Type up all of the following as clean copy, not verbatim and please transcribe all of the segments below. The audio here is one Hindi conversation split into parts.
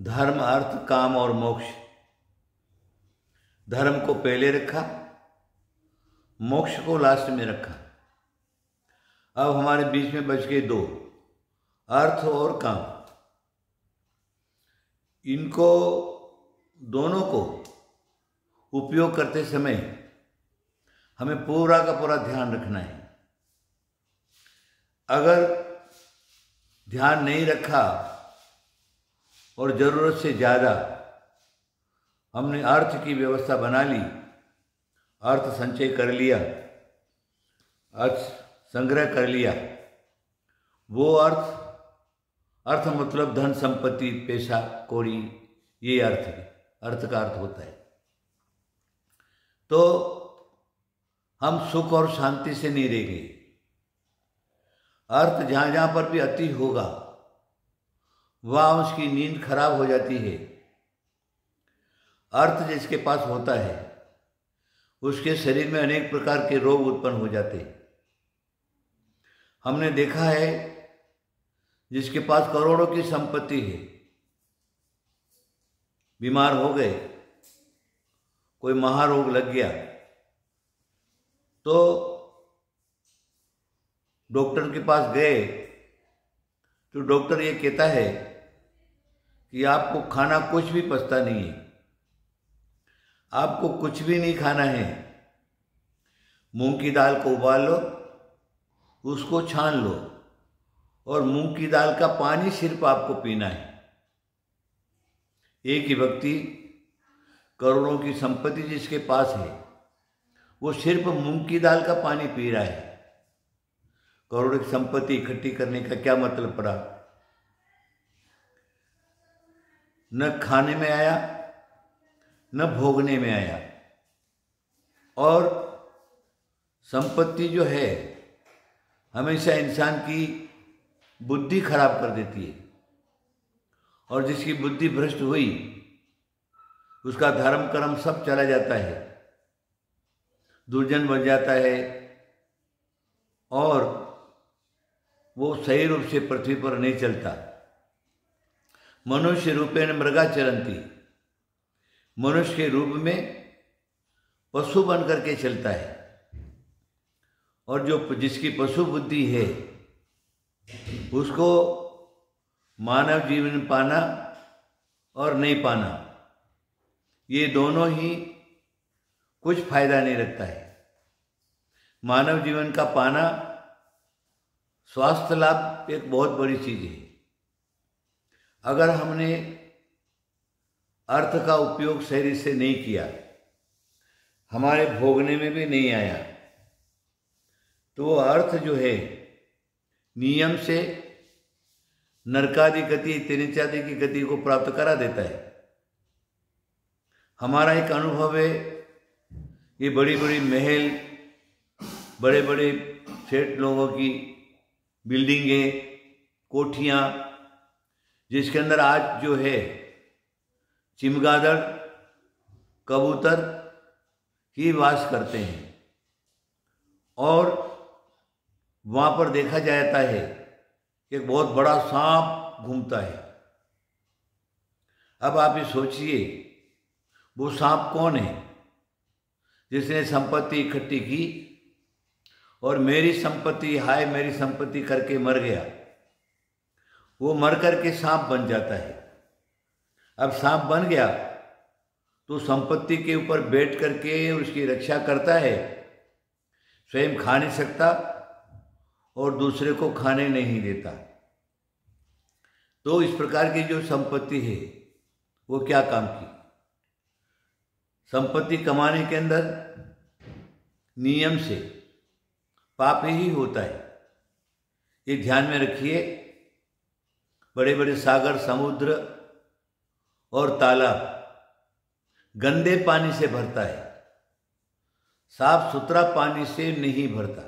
धर्म, अर्थ, काम और मोक्ष। धर्म को पहले रखा, मोक्ष को लास्ट में रखा। अब हमारे बीच में बच गए दो, अर्थ और काम। इनको दोनों को उपयोग करते समय हमें पूरा का पूरा ध्यान रखना है। अगर ध्यान नहीं रखा और ज़रूरत से ज़्यादा हमने अर्थ की व्यवस्था बना ली, अर्थ संचय कर लिया, अर्थ संग्रह कर लिया, वो अर्थ मतलब धन संपत्ति, पैसा कौड़ी, ये अर्थ का अर्थ होता है। तो हम सुख और शांति से नहीं रहेंगे। अर्थ जहाँ जहाँ पर भी अति होगा वहाँ उसकी नींद खराब हो जाती है। अर्थ जिसके पास होता है उसके शरीर में अनेक प्रकार के रोग उत्पन्न हो जाते हैं। हमने देखा है जिसके पास करोड़ों की संपत्ति है, बीमार हो गए, कोई महारोग लग गया, तो डॉक्टर के पास गए तो डॉक्टर ये कहता है कि आपको खाना कुछ भी पचता नहीं है, आपको कुछ भी नहीं खाना है। मूंग की दाल को उबाल लो, उसको छान लो और मूंग की दाल का पानी सिर्फ आपको पीना है। एक ही व्यक्ति करोड़ों की संपत्ति जिसके पास है वो सिर्फ मूंग की दाल का पानी पी रहा है। करोड़ों की संपत्ति इकट्ठी करने का क्या मतलब पड़ा? न खाने में आया न भोगने में आया। और संपत्ति जो है हमेशा इंसान की बुद्धि खराब कर देती है, और जिसकी बुद्धि भ्रष्ट हुई उसका धर्म कर्म सब चला जाता है, दुर्जन बन जाता है और वो सही रूप से पृथ्वी पर नहीं चलता। मनुष्य रूपेण मृगा चरंती, मनुष्य के रूप में पशु बन करके चलता है। और जो जिसकी पशु बुद्धि है उसको मानव जीवन पाना और नहीं पाना, ये दोनों ही कुछ फायदा नहीं रखता है। मानव जीवन का पाना, स्वास्थ्य लाभ एक बहुत बड़ी चीज है। अगर हमने अर्थ का उपयोग सही से नहीं किया, हमारे भोगने में भी नहीं आया, तो वो अर्थ जो है नियम से नरकादि गति, तिनिचादि की गति को प्राप्त करा देता है। हमारा एक अनुभव है, ये बड़ी बड़ी महल, बड़े बड़े सेठ लोगों की बिल्डिंगें, कोठियाँ, जिसके अंदर आज जो है चिमगादड़, कबूतर ही वास करते हैं। और वहाँ पर देखा जाता है कि एक बहुत बड़ा सांप घूमता है। अब आप ये सोचिए, वो सांप कौन है जिसने संपत्ति इकट्ठी की और मेरी संपत्ति, हाय मेरी संपत्ति करके मर गया। वो मर करके सांप बन जाता है। अब सांप बन गया तो संपत्ति के ऊपर बैठ करके उसकी रक्षा करता है, स्वयं खा नहीं सकता और दूसरे को खाने नहीं देता। तो इस प्रकार की जो संपत्ति है वो क्या काम की? संपत्ति कमाने के अंदर नियम से पाप ही होता है, ये ध्यान में रखिए। बड़े बड़े सागर, समुद्र और तालाब गंदे पानी से भरता है, साफ सुथरा पानी से नहीं भरता।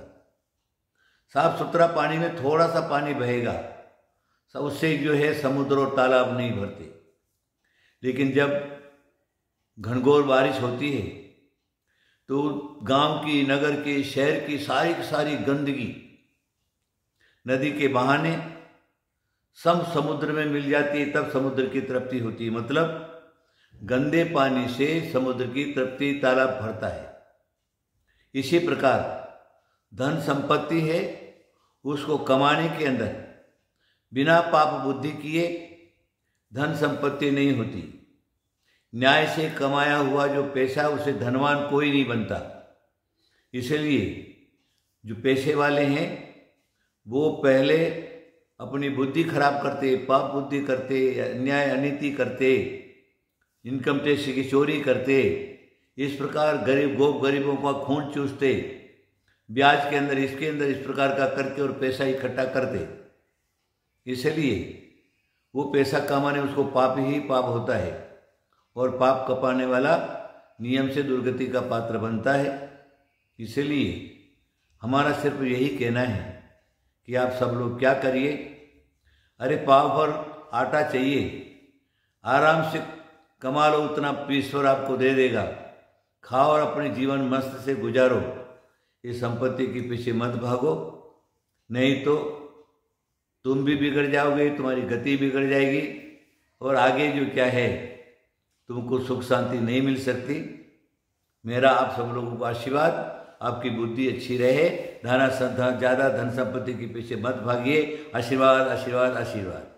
साफ सुथरा पानी में थोड़ा सा पानी बहेगा, उससे जो है समुद्र और तालाब नहीं भरते। लेकिन जब घनघोर बारिश होती है तो गांव की, नगर की, शहर की सारी गंदगी नदी के बहाने सम समुद्र में मिल जाती है तब समुद्र की तृप्ति होती है। मतलब गंदे पानी से समुद्र की तृप्ति तालाब भरता है। इसी प्रकार धन संपत्ति है, उसको कमाने के अंदर बिना पाप बुद्धि किए धन संपत्ति नहीं होती। न्याय से कमाया हुआ जो पैसा उसे धनवान कोई नहीं बनता। इसलिए जो पैसे वाले हैं वो पहले अपनी बुद्धि खराब करते, पाप बुद्धि करते, अन्याय अनीति करते, इनकम टैक्स की चोरी करते, इस प्रकार गरीबों का खून चूसते, ब्याज के अंदर इसके अंदर इस प्रकार का करके और पैसा इकट्ठा करते। इसलिए वो पैसा कमाने उसको पाप ही पाप होता है और पाप कपाने वाला नियम से दुर्गति का पात्र बनता है। इसलिए हमारा सिर्फ यही कहना है कि आप सब लोग क्या करिए, अरे पाव भर आटा चाहिए, आराम से कमा लो, उतना ईश्वर आपको दे देगा, खाओ और अपने जीवन मस्त से गुजारो। इस संपत्ति के पीछे मत भागो, नहीं तो तुम भी बिगड़ जाओगे, तुम्हारी गति बिगड़ जाएगी और आगे जो क्या है तुमको सुख शांति नहीं मिल सकती। मेरा आप सब लोगों को आशीर्वाद, आपकी बुद्धि अच्छी रहे, ज़्यादा धन संपत्ति के पीछे मत भागिए। आशीर्वाद आशीर्वाद आशीर्वाद।